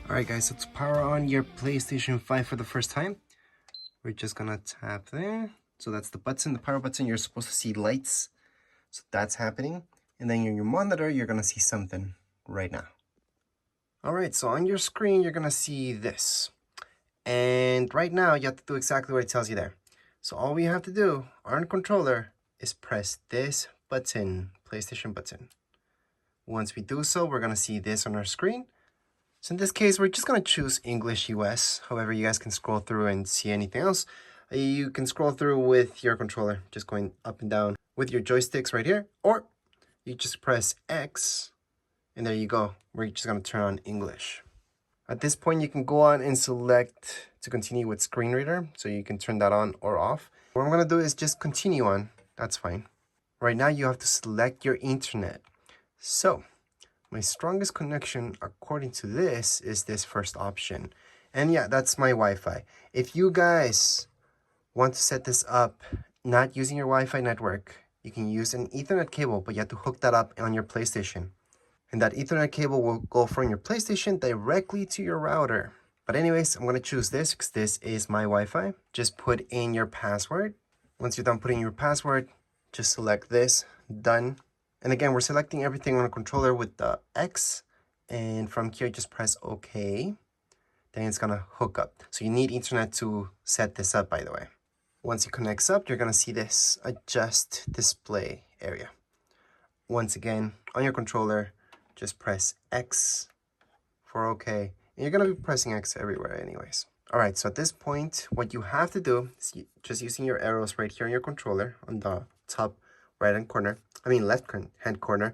Alright guys, so to power on your PlayStation 5 for the first time, we're just gonna tap there. So that's the button, the power button. You're supposed to see lights. So that's happening. And then in your monitor, you're gonna see something right now. Alright, so on your screen, you're gonna see this. And right now, you have to do exactly what it tells you there. So all we have to do on the controller is press this button, PlayStation button. Once we do so, we're gonna see this on our screen. So in this case, we're just going to choose English US. However, you guys can scroll through and see anything else. You can scroll through with your controller, just going up and down with your joysticks right here. Or you just press X, and there you go. We're just going to turn on English. At this point, you can go on and select to continue with screen reader. So you can turn that on or off. What I'm going to do is just continue on. That's fine. Right now, you have to select your internet. So my strongest connection, according to this, is this first option. And yeah, that's my Wi-Fi. If you guys want to set this up not using your Wi-Fi network, you can use an Ethernet cable, but you have to hook that up on your PlayStation. And that Ethernet cable will go from your PlayStation directly to your router. But anyways, I'm going to choose this because this is my Wi-Fi. Just put in your password. Once you're done putting your password, just select this, done. And again, we're selecting everything on a controller with the X. And from here, just press OK. Then it's going to hook up. So you need internet to set this up, by the way. Once it connects up, you're going to see this adjust display area. Once again, on your controller, just press X for OK. And you're going to be pressing X everywhere anyways. All right, so at this point, what you have to do is just using your arrows right here on your controller on the top right-hand corner, left-hand corner,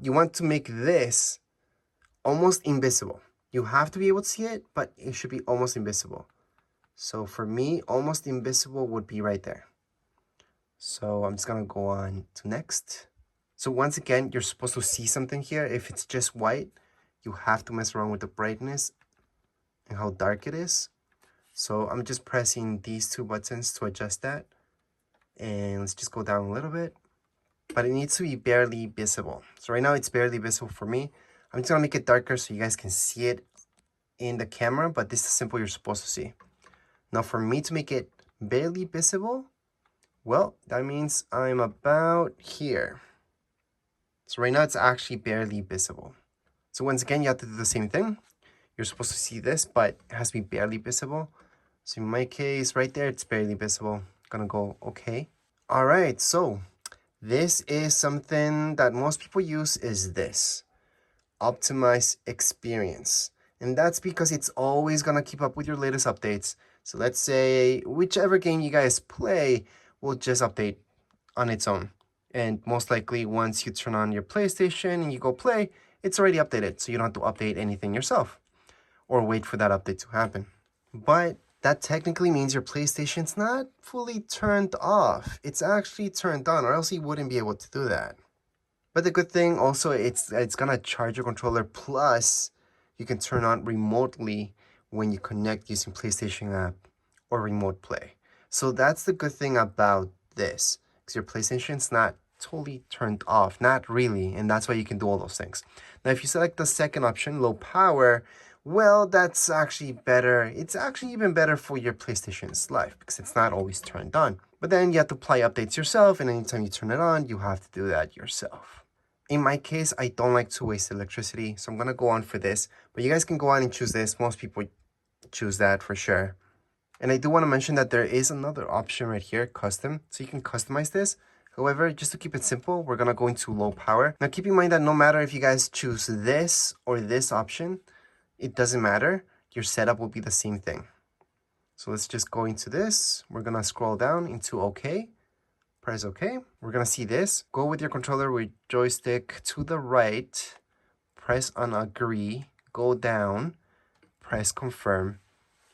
you want to make this almost invisible. You have to be able to see it, but it should be almost invisible. So for me, almost invisible would be right there. So I'm just gonna go on to next. So once again, you're supposed to see something here. If it's just white, you have to mess around with the brightness and how dark it is. So I'm just pressing these two buttons to adjust that. And let's just go down a little bit. But it needs to be barely visible. So right now it's barely visible for me. I'm just gonna make it darker so you guys can see it in the camera, but this is simple you're supposed to see. Now for me to make it barely visible, well, that means I'm about here. So right now it's actually barely visible. So once again, you have to do the same thing. You're supposed to see this, but it has to be barely visible. So in my case, right there, it's barely visible. I'm gonna go okay. All right, so this is something that most people use is this, optimize experience. And that's because it's always gonna keep up with your latest updates. So let's say whichever game you guys play will just update on its own. And most likely once you turn on your PlayStation and you go play, it's already updated. So you don't have to update anything yourself or wait for that update to happen. But that technically means your PlayStation's not fully turned off. It's actually turned on, or else you wouldn't be able to do that. But the good thing also, it's gonna charge your controller, plus you can turn on remotely when you connect using PlayStation app or remote play. So that's the good thing about this, because your PlayStation's not totally turned off, not really, and that's why you can do all those things. Now, if you select the second option, low power, well, that's actually better. It's actually even better for your PlayStation's life because it's not always turned on. But then you have to apply updates yourself, and anytime you turn it on, you have to do that yourself. In my case, I don't like to waste electricity, so I'm gonna go on for this. But you guys can go on and choose this. Most people choose that for sure. And I do want to mention that there is another option right here, custom. So you can customize this. However, just to keep it simple, we're gonna go into low power. Now keep in mind that no matter if you guys choose this or this option, it doesn't matter. Your setup will be the same thing. So let's just go into this. We're gonna scroll down into OK. Press OK. We're gonna see this. Go with your controller with joystick to the right. Press on agree. Go down. Press confirm.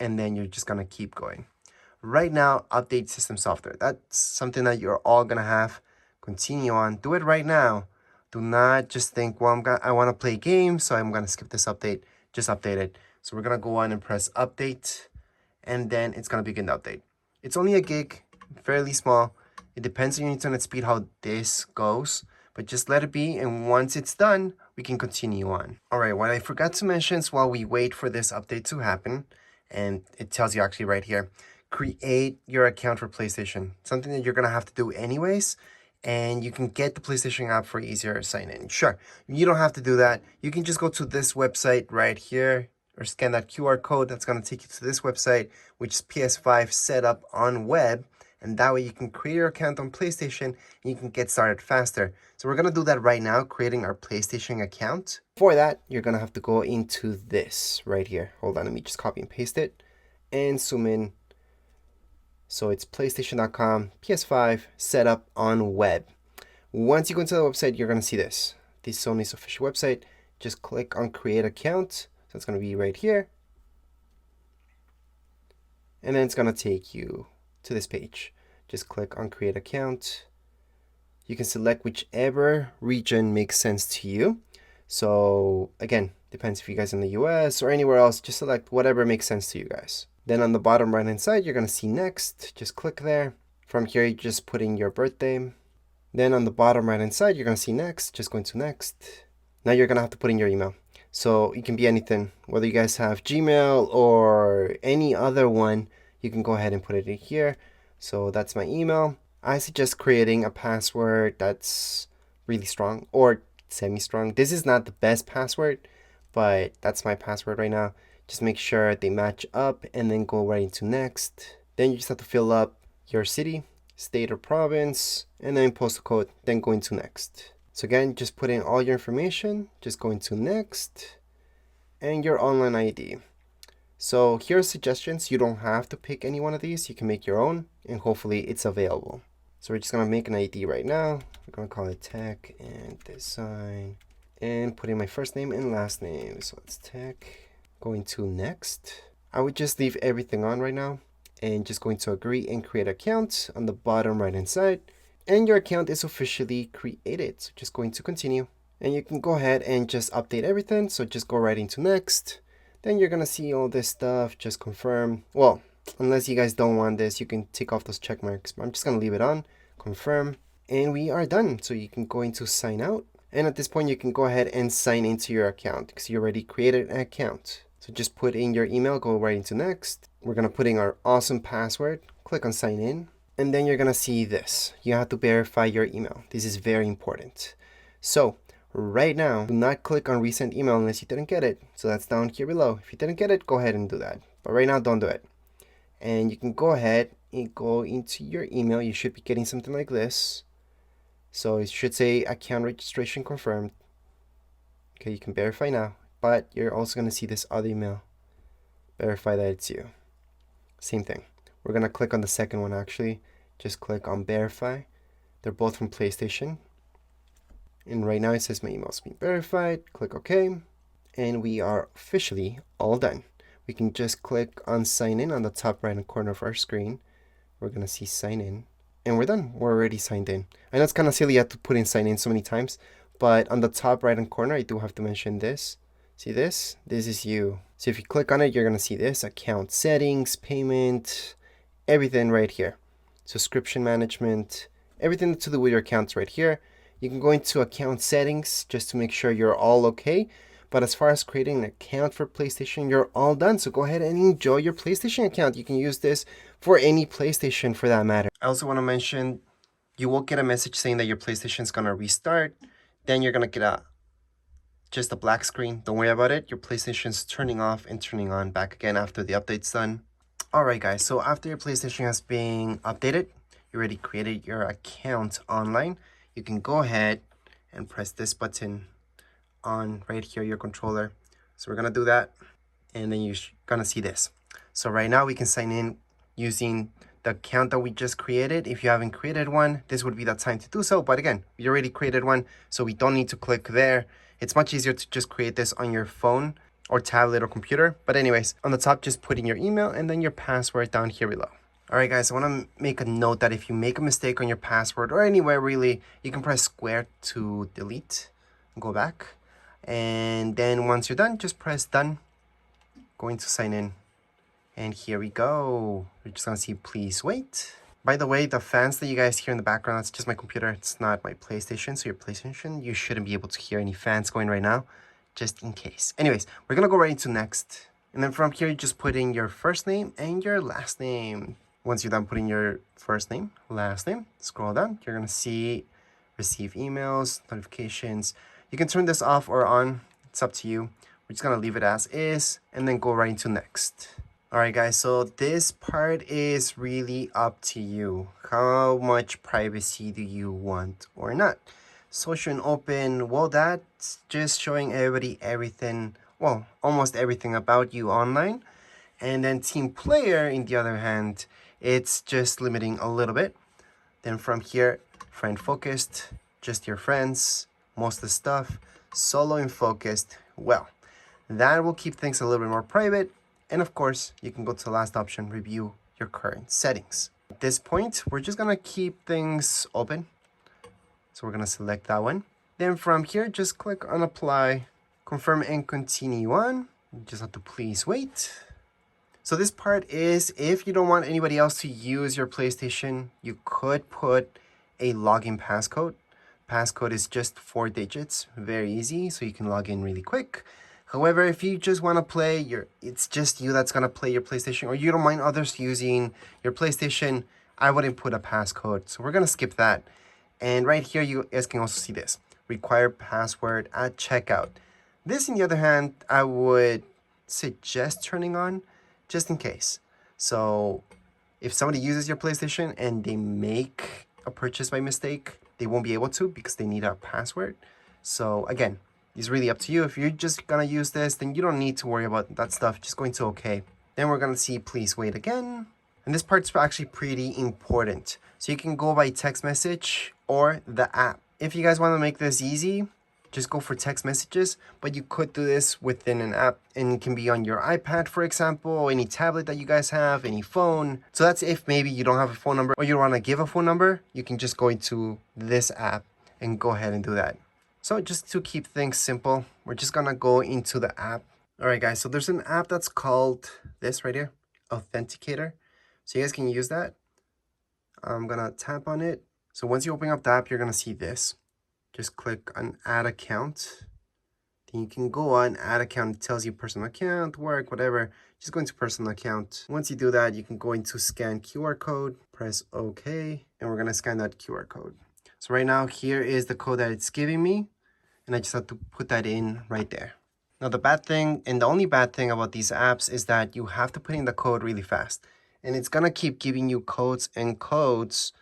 And then you're just gonna keep going. Right now, update system software. That's something that you're all gonna have. Continue on. Do it right now. Do not just think, well, I wanna play games, so I'm gonna skip this update. Just update it. So we're gonna go on and press update, and then it's gonna begin the update. It's only a gig, fairly small. It depends on your internet speed how this goes, but just let it be, and once it's done, we can continue on. All right, what I forgot to mention is while we wait for this update to happen, and it tells you actually right here, create your account for PlayStation, something that you're gonna have to do anyways, and you can get the PlayStation app for easier sign in. Sure, you don't have to do that. You can just go to this website right here, or scan that QR code. That's gonna take you to this website, which is PS5 setup on web, and that way you can create your account on PlayStation and you can get started faster. So we're gonna do that right now, creating our PlayStation account. For that, you're gonna have to go into this right here. Hold on, let me just copy and paste it and zoom in. So it's PlayStation.com, PS5, setup on web. Once you go into the website, you're gonna see this. This is Sony's official website. Just click on create account. So it's gonna be right here. And then it's gonna take you to this page. Just click on create account. You can select whichever region makes sense to you. So again, depends if you guys in the US or anywhere else, just select whatever makes sense to you guys. Then on the bottom right hand side, you're gonna see next, just click there. From here, you just put in your birthday. Then on the bottom right hand side, you're gonna see next, just go into next. Now you're gonna have to put in your email. So it can be anything, whether you guys have Gmail or any other one, you can go ahead and put it in here. So that's my email. I suggest creating a password that's really strong or semi-strong. This is not the best password, but that's my password right now. Just make sure they match up and then go right into next. Then you just have to fill up your city, state or province, and then postal code, then go into next. So again, just put in all your information, just go into next, and your online ID. So here are suggestions. You don't have to pick any one of these. You can make your own, and hopefully it's available. So we're just gonna make an ID right now. We're gonna call it tech and design, and put in my first name and last name. So it's tech. Going to next. I would just leave everything on right now, and just going to agree and create account on the bottom right hand side. And your account is officially created. So just going to continue. And you can go ahead and just update everything. So just go right into next. Then you're gonna see all this stuff, just confirm. Well, unless you guys don't want this, you can take off those check marks, but I'm just gonna leave it on, confirm, and we are done. So you can go into sign out. And at this point, you can go ahead and sign into your account because you already created an account. So just put in your email, go right into next. We're gonna put in our awesome password, click on sign in. And then you're gonna see this. You have to verify your email. This is very important. So right now, do not click on resend email unless you didn't get it. So that's down here below. If you didn't get it, go ahead and do that. But right now, don't do it. And you can go ahead and go into your email. You should be getting something like this. So it should say account registration confirmed. Okay, you can verify now. But you're also gonna see this other email. Verify that it's you. Same thing. We're gonna click on the second one actually. Just click on verify. They're both from PlayStation. And right now it says my email's been verified. Click OK. And we are officially all done. We can just click on sign in on the top right hand corner of our screen. We're gonna see sign in. And we're done. We're already signed in. I know it's kind of silly you have to put in sign in so many times. But on the top right hand corner, I do have to mention this. See this? This is you. So if you click on it, you're gonna see this. Account settings, payment, everything right here. Subscription management, everything to do with your accounts right here. You can go into account settings just to make sure you're all okay. But as far as creating an account for PlayStation, you're all done. So go ahead and enjoy your PlayStation account. You can use this for any PlayStation for that matter. I also want to mention, you will get a message saying that your PlayStation is going to restart. Then you're going to get just a black screen. Don't worry about it. Your PlayStation's turning off and turning on back again after the update's done. Alright guys, so after your PlayStation has been updated, you already created your account online, you can go ahead and press this button on right here, your controller. So we're gonna do that, and then you're gonna see this. So right now we can sign in using the account that we just created. If you haven't created one, this would be the time to do so. But again, we already created one, so we don't need to click there. It's much easier to just create this on your phone or tablet or computer. But anyways, on the top, just put in your email and then your password down here below. Alright guys, I want to make a note that if you make a mistake on your password or anywhere really, you can press square to delete and go back. And then once you're done, just press done. Going to sign in. And here we go. We're just going to see please wait. By the way, the fans that you guys hear in the background, that's just my computer. It's not my PlayStation. So your PlayStation, you shouldn't be able to hear any fans going right now, just in case. Anyways, we're gonna go right into next. And then from here, you just put in your first name and your last name. Once you're done putting your first name, last name, scroll down. You're gonna see receive emails, notifications. You can turn this off or on. It's up to you. We're just gonna leave it as is and then go right into next. All right, guys, so this part is really up to you. How much privacy do you want or not? Social and open, well, that's just showing everybody everything, well, almost everything about you online. And then team player, in the other hand, it's just limiting a little bit. Then from here, friend focused, just your friends, most of the stuff. Solo and focused, well, that will keep things a little bit more private. And of course, you can go to the last option, review your current settings. At this point, we're just gonna keep things open. So we're gonna select that one. Then from here, just click on apply, confirm and continue on. You just have to please wait. So this part is, if you don't want anybody else to use your PlayStation, you could put a login passcode. Passcode is just 4 digits, very easy, so you can log in really quick. However, if you just want to play, it's just you that's going to play your PlayStation, or you don't mind others using your PlayStation, I wouldn't put a passcode. So we're going to skip that. And right here, you guys can also see this. Require password at checkout. This, on the other hand, I would suggest turning on just in case. So if somebody uses your PlayStation and they make a purchase by mistake, they won't be able to because they need a password. So again, it's really up to you. If you're just gonna use this, then you don't need to worry about that stuff. Just going to OK. Then we're gonna see please wait again. And this part's actually pretty important. So you can go by text message or the app. If you guys want to make this easy, just go for text messages, but you could do this within an app, and it can be on your iPad, for example, any tablet that you guys have, any phone. So that's if maybe you don't have a phone number or you don't want to give a phone number, you can just go into this app and go ahead and do that. So just to keep things simple, we're just gonna go into the app. All right, guys, so there's an app that's called this right here, Authenticator. So you guys can use that. I'm gonna tap on it. So once you open up the app, you're gonna see this. Just click on add account. Then you can go on add account. It tells you personal account, work, whatever. Just go into personal account. Once you do that, you can go into scan QR code, press OK, and we're gonna scan that QR code. So right now, here is the code that it's giving me, and I just have to put that in right there. Now the bad thing, and the only bad thing about these apps, is that you have to put in the code really fast. And it's gonna keep giving you codes and codes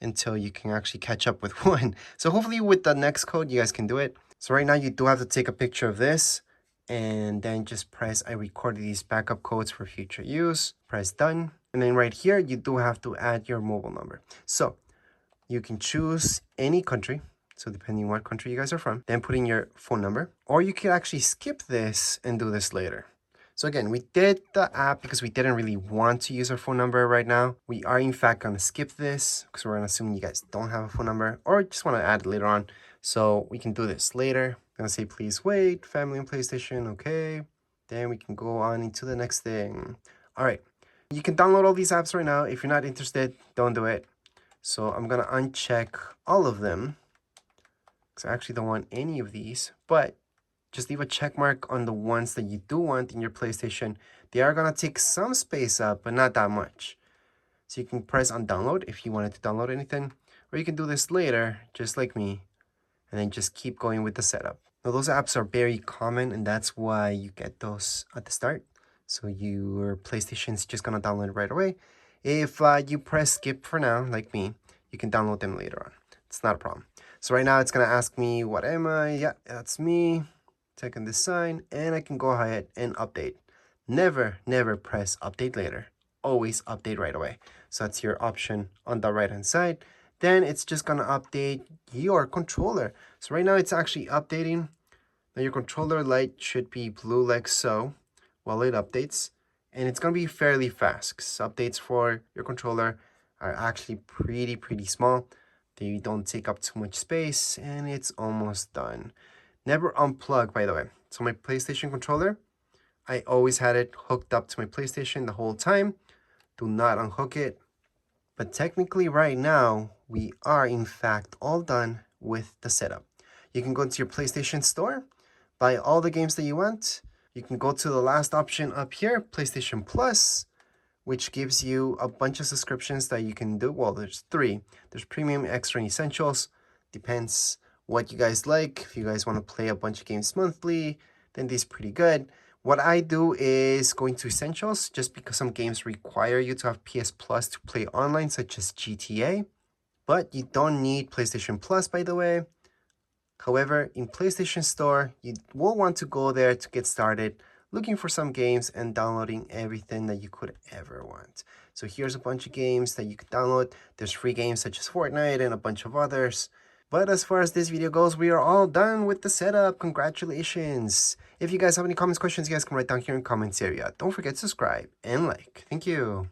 until you can actually catch up with one. So hopefully with the next code, you guys can do it. So right now you do have to take a picture of this and then just press I recorded these backup codes for future use, press done. And then right here, you do have to add your mobile number. So you can choose any country. So depending on what country you guys are from, then put in your phone number, or you could actually skip this and do this later. So again, we did the app because we didn't really want to use our phone number right now. We are in fact going to skip this because we're going to assume you guys don't have a phone number or just want to add it later on. So we can do this later. I'm going to say, please wait, family and PlayStation, okay. Then we can go on into the next thing. All right, you can download all these apps right now. If you're not interested, don't do it. So I'm going to uncheck all of them because I actually don't want any of these, but just leave a check mark on the ones that you do want in your PlayStation. They are going to take some space up, but not that much. So you can press on download if you wanted to download anything, or you can do this later, just like me, and then just keep going with the setup. Now, those apps are very common, and that's why you get those at the start. So your PlayStation's just going to download right away. If you press skip for now, like me, you can download them later on. It's not a problem. So right now it's going to ask me, what am I? Yeah, that's me. Click on this sign, and I can go ahead and update. Never press update later. Always update right away. So that's your option on the right hand side. Then it's just going to update your controller. So right now it's actually updating. Now your controller light should be blue like so while it updates. And it's going to be fairly fast because updates for your controller are actually pretty small. They don't take up too much space, and it's almost done. Never unplug, by the way. So my PlayStation controller, I always had it hooked up to my PlayStation the whole time. Do not unhook it. But technically right now, we are in fact all done with the setup. You can go into your PlayStation Store, buy all the games that you want. You can go to the last option up here, PlayStation Plus, which gives you a bunch of subscriptions that you can do. Well, there's 3. There's Premium, Extra, and Essentials. Depends what you guys like. If you guys want to play a bunch of games monthly, then this is pretty good. What I do is go into Essentials, just because some games require you to have PS Plus to play online, such as GTA. But you don't need PlayStation Plus, by the way. However, in PlayStation Store, you will want to go there to get started looking for some games and downloading everything that you could ever want. So here's a bunch of games that you could download. There's free games such as Fortnite and a bunch of others. But as far as this video goes, we are all done with the setup. Congratulations. If you guys have any comments, questions, you guys can write down here in the comments area. Don't forget to subscribe and like. Thank you.